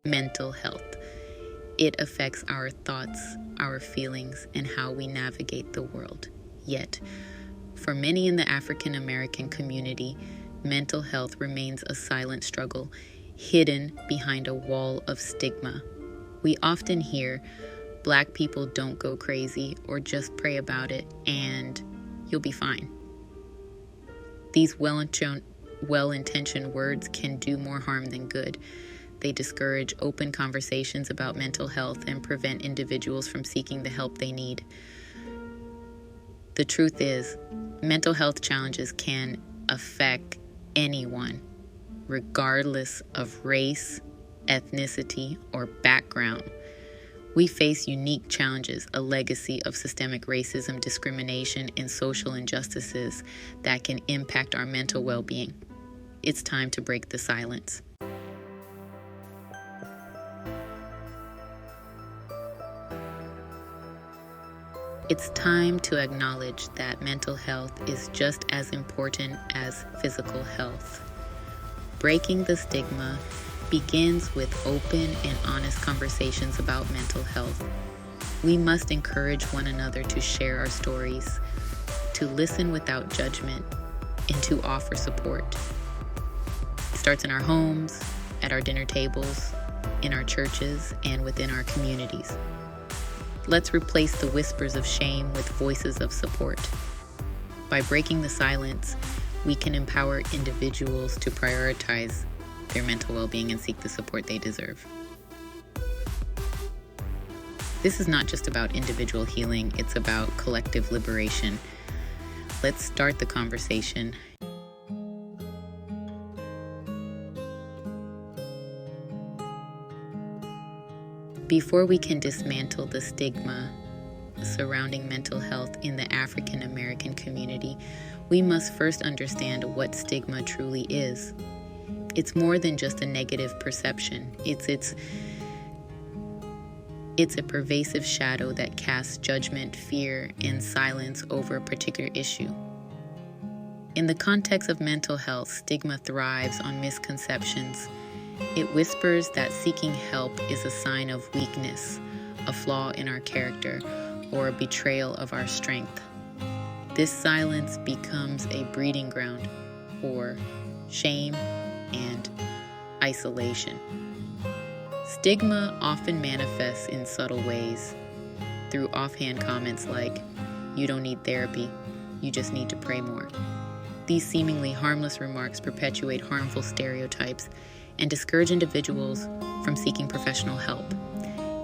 mental health. It affects our thoughts, our feelings, and how we navigate the world. Yet, for many in the African American community, mental health remains a silent struggle, hidden behind a wall of stigma. We often hear, Black people don't go crazy, or just pray about it and you'll be fine. These well-intentioned words can do more harm than good. They discourage open conversations about mental health and prevent individuals from seeking the help they need. The truth is, mental health challenges can affect anyone, regardless of race, ethnicity, or background. We face unique challenges, a legacy of systemic racism, discrimination, and social injustices that can impact our mental well-being. It's time to break the silence. It's time to acknowledge that mental health is just as important as physical health. Breaking the stigma begins with open and honest conversations about mental health. We must encourage one another to share our stories, to listen without judgment, and to offer support. It starts in our homes, at our dinner tables, in our churches, and within our communities. Let's replace the whispers of shame with voices of support. By breaking the silence, we can empower individuals to prioritize their mental well-being and seek the support they deserve. This is not just about individual healing, it's about collective liberation. Let's start the conversation. Before we can dismantle the stigma surrounding mental health in the African American community, we must first understand what stigma truly is. It's more than just a negative perception. It's a pervasive shadow that casts judgment, fear, and silence over a particular issue. In the context of mental health, stigma thrives on misconceptions. It whispers that seeking help is a sign of weakness, a flaw in our character, or a betrayal of our strength. This silence becomes a breeding ground for shame and isolation. Stigma often manifests in subtle ways, through offhand comments like, "You don't need therapy, you just need to pray more." These seemingly harmless remarks perpetuate harmful stereotypes and discourage individuals from seeking professional help.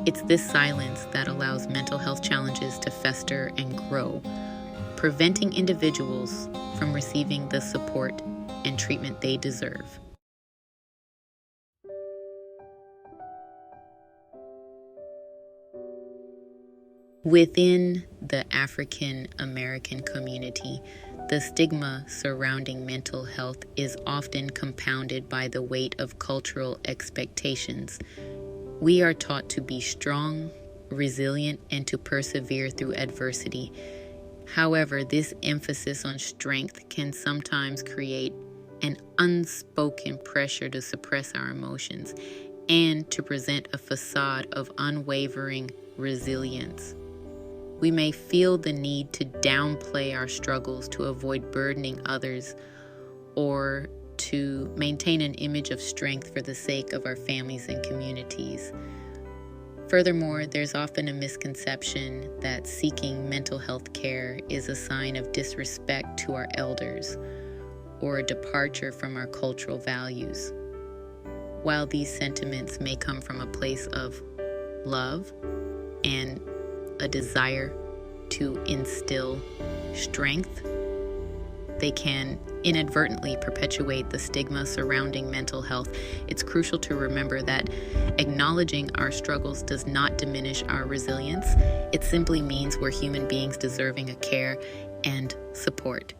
It's this silence that allows mental health challenges to fester and grow, preventing individuals from receiving the support and treatment they deserve. Within the African American community, the stigma surrounding mental health is often compounded by the weight of cultural expectations. We are taught to be strong, resilient, and to persevere through adversity. However, this emphasis on strength can sometimes create an unspoken pressure to suppress our emotions and to present a facade of unwavering resilience. We may feel the need to downplay our struggles to avoid burdening others or to maintain an image of strength for the sake of our families and communities. Furthermore, there's often a misconception that seeking mental health care is a sign of disrespect to our elders or a departure from our cultural values. While these sentiments may come from a place of love and a desire to instill strength, they can inadvertently perpetuate the stigma surrounding mental health. It's crucial to remember that acknowledging our struggles does not diminish our resilience. It simply means we're human beings deserving of care and support.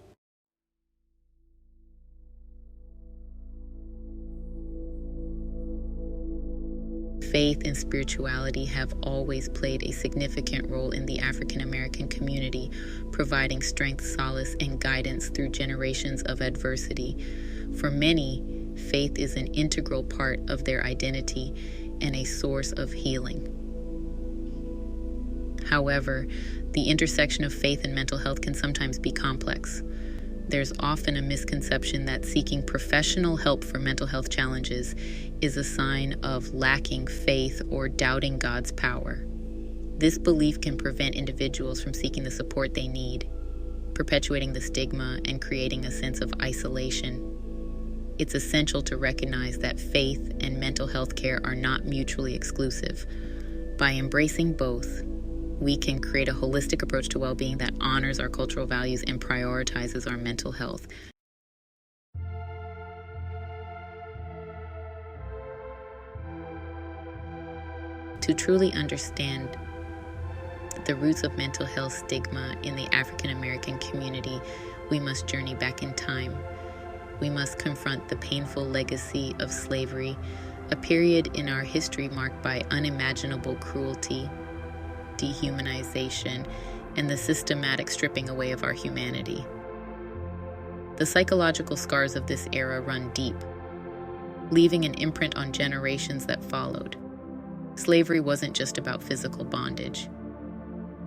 Faith and spirituality have always played a significant role in the African American community, providing strength, solace, and guidance through generations of adversity. For many, faith is an integral part of their identity, and a source of healing. However, the intersection of faith and mental health can sometimes be complex. There's often a misconception that seeking professional help for mental health challenges is a sign of lacking faith or doubting God's power. This belief can prevent individuals from seeking the support they need, perpetuating the stigma and creating a sense of isolation. It's essential to recognize that faith and mental health care are not mutually exclusive. By embracing both, we can create a holistic approach to well-being that honors our cultural values and prioritizes our mental health. To truly understand the roots of mental health stigma in the African American community, we must journey back in time. We must confront the painful legacy of slavery, a period in our history marked by unimaginable cruelty, dehumanization, and the systematic stripping away of our humanity. The psychological scars of this era run deep, leaving an imprint on generations that followed. Slavery wasn't just about physical bondage.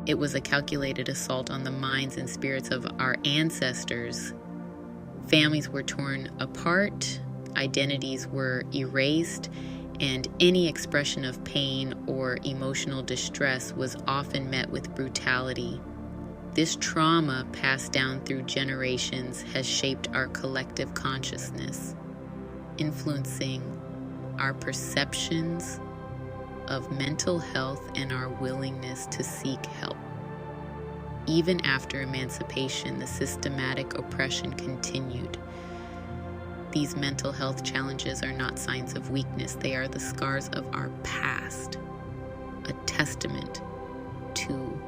It was a calculated assault on the minds and spirits of our ancestors. Families were torn apart, identities were erased, and any expression of pain or emotional distress was often met with brutality. This trauma, passed down through generations, has shaped our collective consciousness, influencing our perceptions of mental health and our willingness to seek help. Even after emancipation, the systematic oppression continued. These mental health challenges are not signs of weakness. They are the scars of our past, a testament to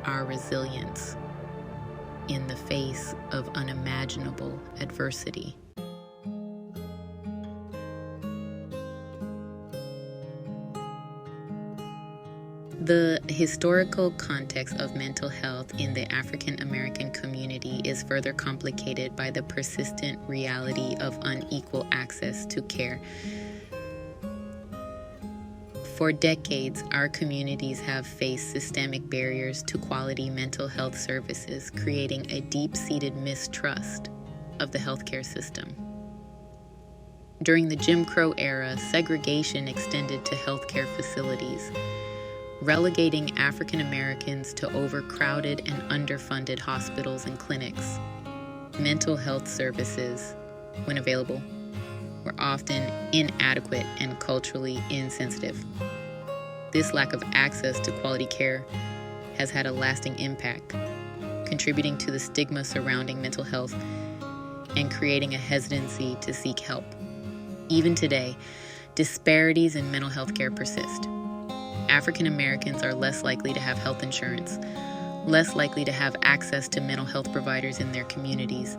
our resilience in the face of unimaginable adversity. The historical context of mental health in the African American community is further complicated by the persistent reality of unequal access to care. For decades, our communities have faced systemic barriers to quality mental health services, creating a deep-seated mistrust of the healthcare system. During the Jim Crow era, segregation extended to healthcare facilities, relegating African Americans to overcrowded and underfunded hospitals and clinics. Mental health services, when available, were often inadequate and culturally insensitive. This lack of access to quality care has had a lasting impact, contributing to the stigma surrounding mental health and creating a hesitancy to seek help. Even today, disparities in mental health care persist. African Americans are less likely to have health insurance, less likely to have access to mental health providers in their communities,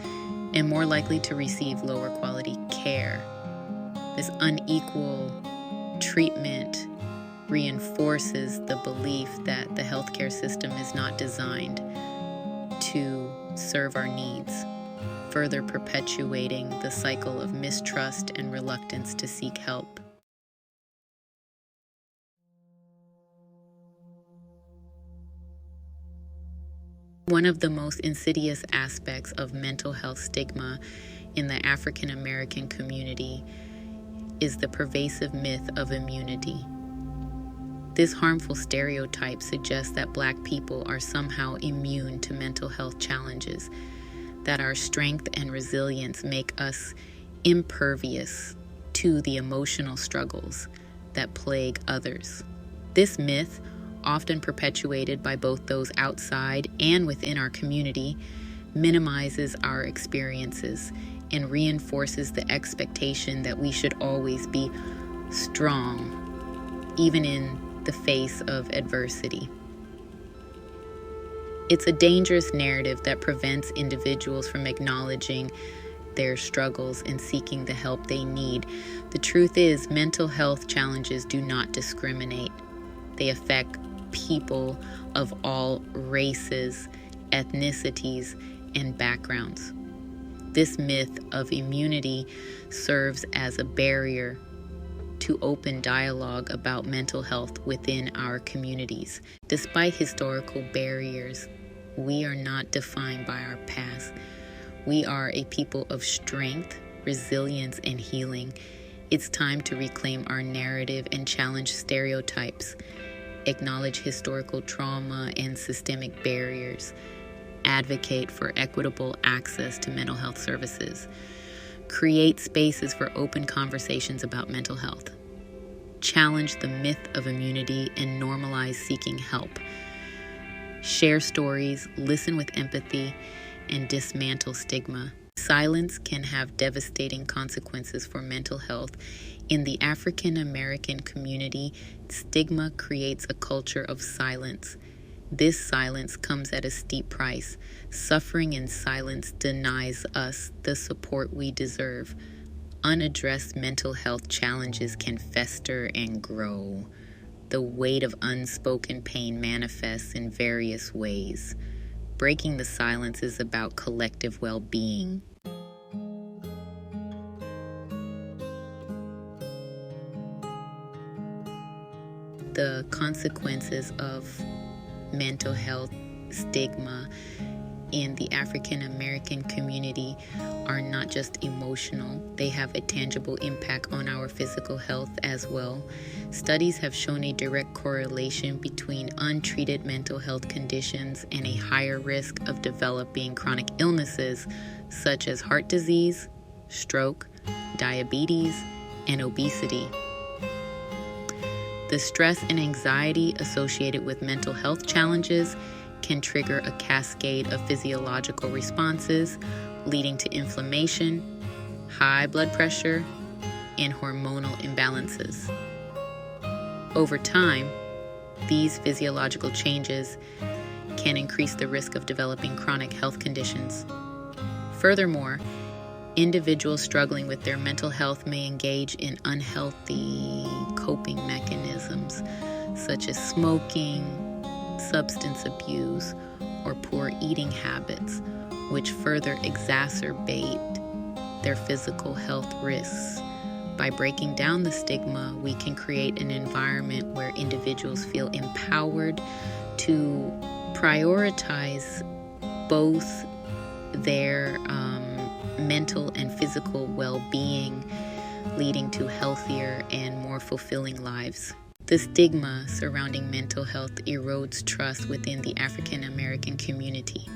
and more likely to receive lower quality care. This unequal treatment reinforces the belief that the healthcare system is not designed to serve our needs, further perpetuating the cycle of mistrust and reluctance to seek help. One of the most insidious aspects of mental health stigma in the African American community is the pervasive myth of immunity. This harmful stereotype suggests that Black people are somehow immune to mental health challenges, that our strength and resilience make us impervious to the emotional struggles that plague others. This myth, often perpetuated by both those outside and within our community, minimizes our experiences and reinforces the expectation that we should always be strong, even in the face of adversity. It's a dangerous narrative that prevents individuals from acknowledging their struggles and seeking the help they need. The truth is, mental health challenges do not discriminate. They affect people of all races, ethnicities, and backgrounds. This myth of immunity serves as a barrier to open dialogue about mental health within our communities. Despite historical barriers, we are not defined by our past. We are a people of strength, resilience, and healing. It's time to reclaim our narrative and challenge stereotypes, acknowledge historical trauma and systemic barriers, advocate for equitable access to mental health services, create spaces for open conversations about mental health, challenge the myth of immunity and normalize seeking help, share stories, listen with empathy, and dismantle stigma. Silence can have devastating consequences for mental health. In the African American community, stigma creates a culture of silence. This silence comes at a steep price. Suffering in silence denies us the support we deserve. Unaddressed mental health challenges can fester and grow. The weight of unspoken pain manifests in various ways. Breaking the silence is about collective well-being. The consequences of mental health stigma in the African American community are not just emotional, they have a tangible impact on our physical health as well. Studies have shown a direct correlation between untreated mental health conditions and a higher risk of developing chronic illnesses such as heart disease, stroke, diabetes, and obesity. The stress and anxiety associated with mental health challenges can trigger a cascade of physiological responses, leading to inflammation, high blood pressure, and hormonal imbalances. Over time, these physiological changes can increase the risk of developing chronic health conditions. Furthermore, individuals struggling with their mental health may engage in unhealthy coping mechanisms such as smoking, substance abuse, or poor eating habits, which further exacerbate their physical health risks. By breaking down the stigma, we can create an environment where individuals feel empowered to prioritize both their mental and physical well-being, leading to healthier and more fulfilling lives. The stigma surrounding mental health erodes trust within the African American community.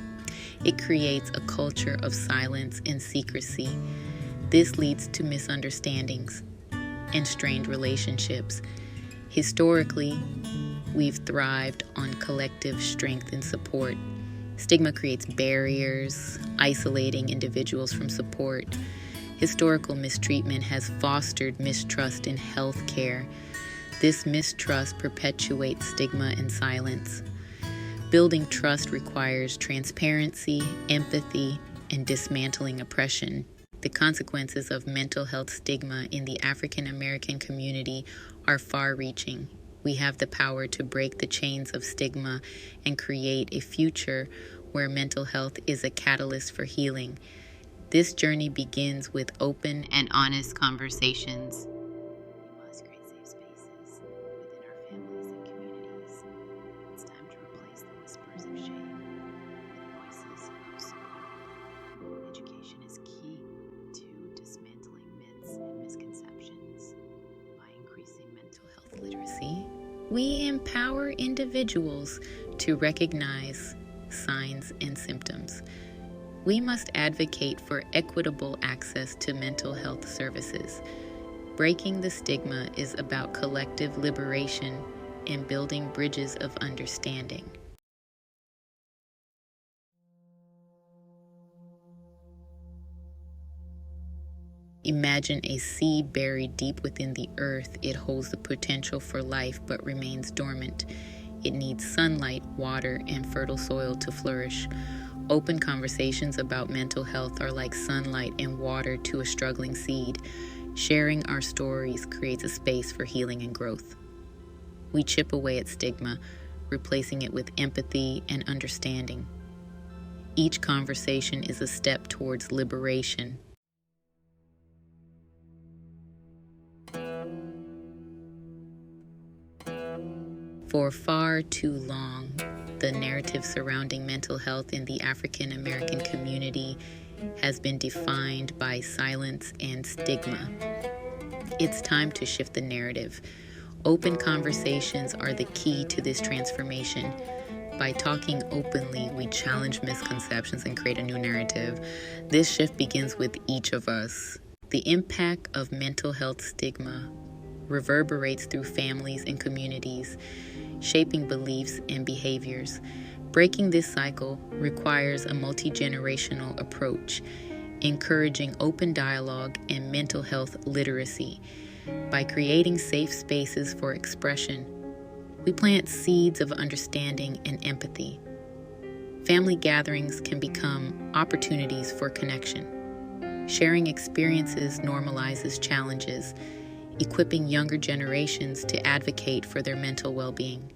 It creates a culture of silence and secrecy. This leads to misunderstandings and strained relationships. Historically, we've thrived on collective strength and support. Stigma creates barriers, isolating individuals from support. Historical mistreatment has fostered mistrust in healthcare. This mistrust perpetuates stigma and silence. Building trust requires transparency, empathy, and dismantling oppression. The consequences of mental health stigma in the African American community are far-reaching. We have the power to break the chains of stigma and create a future where mental health is a catalyst for healing. This journey begins with open and honest conversations. We must create safe spaces within our families and communities. It's time to replace the whispers of shame with voices of support. Education is key to dismantling myths and misconceptions. By increasing mental health literacy, we empower individuals to recognize signs and symptoms. We must advocate for equitable access to mental health services. Breaking the stigma is about collective liberation and building bridges of understanding. Imagine a seed buried deep within the earth. It holds the potential for life but remains dormant. It needs sunlight, water, and fertile soil to flourish. Open conversations about mental health are like sunlight and water to a struggling seed. Sharing our stories creates a space for healing and growth. We chip away at stigma, replacing it with empathy and understanding. Each conversation is a step towards liberation. For far too long, the narrative surrounding mental health in the African American community has been defined by silence and stigma. It's time to shift the narrative. Open conversations are the key to this transformation. By talking openly, we challenge misconceptions and create a new narrative. This shift begins with each of us. The impact of mental health stigma reverberates through families and communities, shaping beliefs and behaviors. Breaking this cycle requires a multi-generational approach, encouraging open dialogue and mental health literacy. By creating safe spaces for expression, we plant seeds of understanding and empathy. Family gatherings can become opportunities for connection. Sharing experiences normalizes challenges, equipping younger generations to advocate for their mental well-being.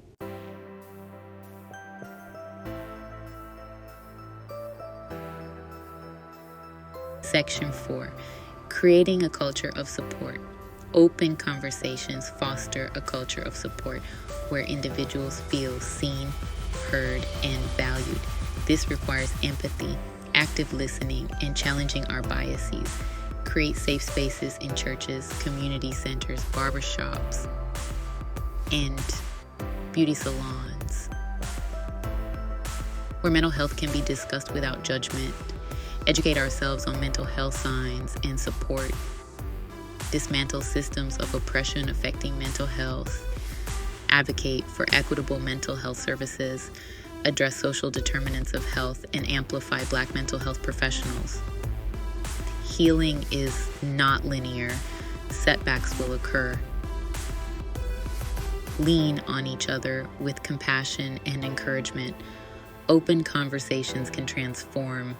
Section 4. Creating a culture of support. Open conversations foster a culture of support where individuals feel seen, heard, and valued. This requires empathy, active listening, and challenging our biases. Create safe spaces in churches, community centers, barbershops, and beauty salons, where mental health can be discussed without judgment. Educate ourselves on mental health signs and support. Dismantle systems of oppression affecting mental health. Advocate for equitable mental health services. Address social determinants of health and amplify Black mental health professionals. Healing is not linear. Setbacks will occur. Lean on each other with compassion and encouragement. Open conversations can transform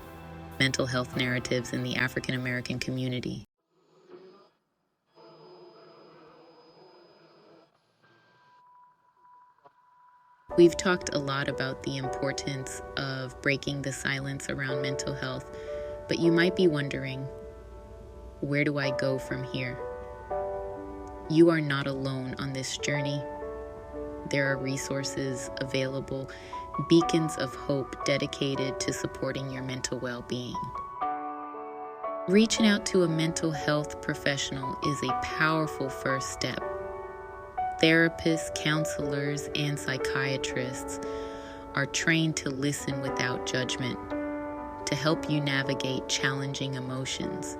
mental health narratives in the African American community. We've talked a lot about the importance of breaking the silence around mental health, but you might be wondering, where do I go from here? You are not alone on this journey. There are resources available, beacons of hope dedicated to supporting your mental well-being. Reaching out to a mental health professional is a powerful first step. Therapists, counselors, and psychiatrists are trained to listen without judgment, to help you navigate challenging emotions.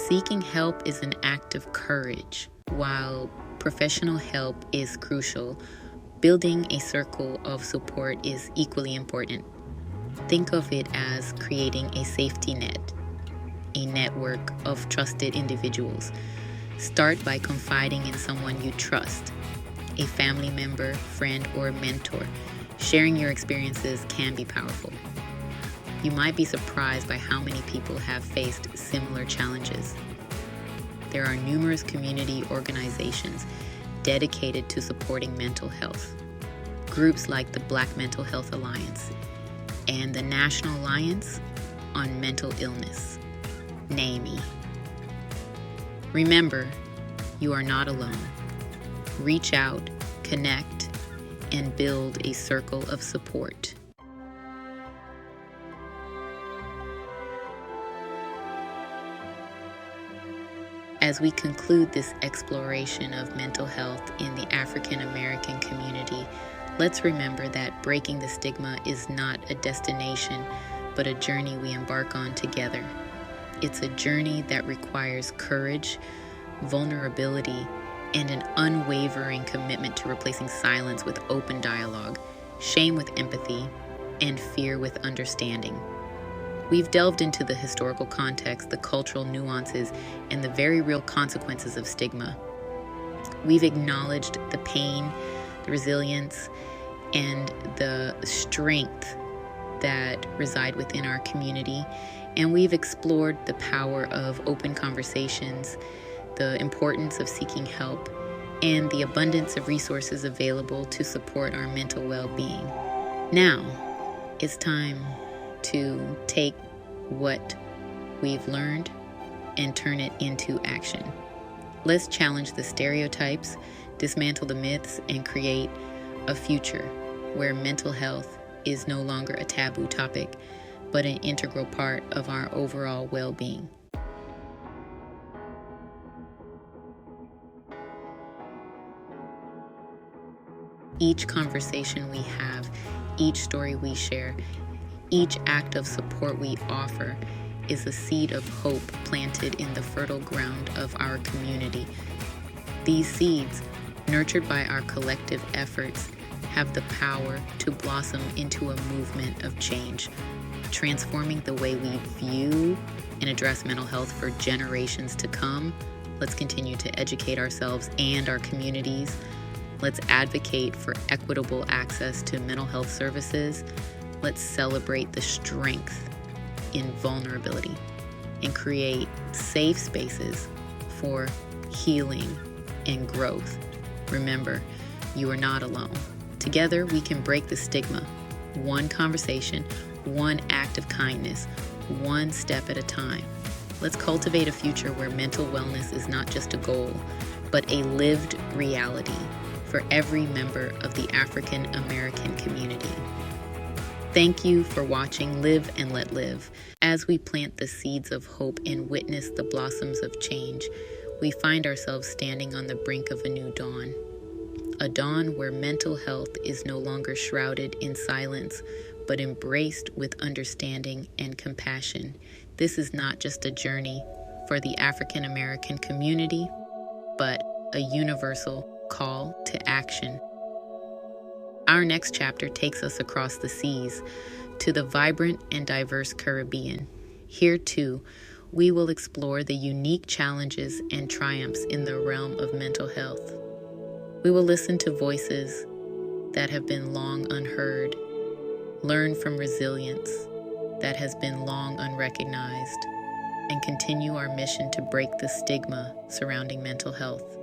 Seeking help is an act of courage. While professional help is crucial, building a circle of support is equally important. Think of it as creating a safety net, a network of trusted individuals. Start by confiding in someone you trust, a family member, friend, or mentor. Sharing your experiences can be powerful. You might be surprised by how many people have faced similar challenges. There are numerous community organizations dedicated to supporting mental health. Groups like the Black Mental Health Alliance and the National Alliance on Mental Illness, NAMI. Remember, you are not alone. Reach out, connect, and build a circle of support. As we conclude this exploration of mental health in the African American community, let's remember that breaking the stigma is not a destination, but a journey we embark on together. It's a journey that requires courage, vulnerability, and an unwavering commitment to replacing silence with open dialogue, shame with empathy, and fear with understanding. We've delved into the historical context, the cultural nuances, and the very real consequences of stigma. We've acknowledged the pain, the resilience, and the strength that reside within our community. And we've explored the power of open conversations, the importance of seeking help, and the abundance of resources available to support our mental well-being. Now, it's time to take what we've learned and turn it into action. Let's challenge the stereotypes, dismantle the myths, and create a future where mental health is no longer a taboo topic, but an integral part of our overall well-being. Each conversation we have, each story we share, each act of support we offer is a seed of hope planted in the fertile ground of our community. These seeds, nurtured by our collective efforts, have the power to blossom into a movement of change, transforming the way we view and address mental health for generations to come. Let's continue to educate ourselves and our communities. Let's advocate for equitable access to mental health services. Let's celebrate the strength in vulnerability and create safe spaces for healing and growth. Remember, you are not alone. Together, we can break the stigma, one conversation, one act of kindness, one step at a time. Let's cultivate a future where mental wellness is not just a goal, but a lived reality for every member of the African American community. Thank you for watching Live and Let Live. As we plant the seeds of hope and witness the blossoms of change, we find ourselves standing on the brink of a new dawn. A dawn where mental health is no longer shrouded in silence, but embraced with understanding and compassion. This is not just a journey for the African American community, but a universal call to action. Our next chapter takes us across the seas to the vibrant and diverse Caribbean. Here, too, we will explore the unique challenges and triumphs in the realm of mental health. We will listen to voices that have been long unheard, learn from resilience that has been long unrecognized, and continue our mission to break the stigma surrounding mental health.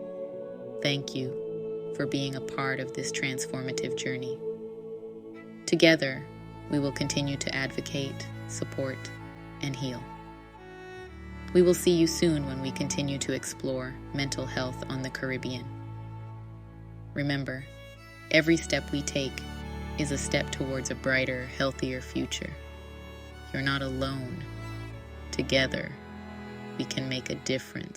Thank you for being a part of this transformative journey. Together, we will continue to advocate, support, and heal. We will see you soon when we continue to explore mental health on the Caribbean. Remember, every step we take is a step towards a brighter, healthier future. You're not alone. Together, we can make a difference.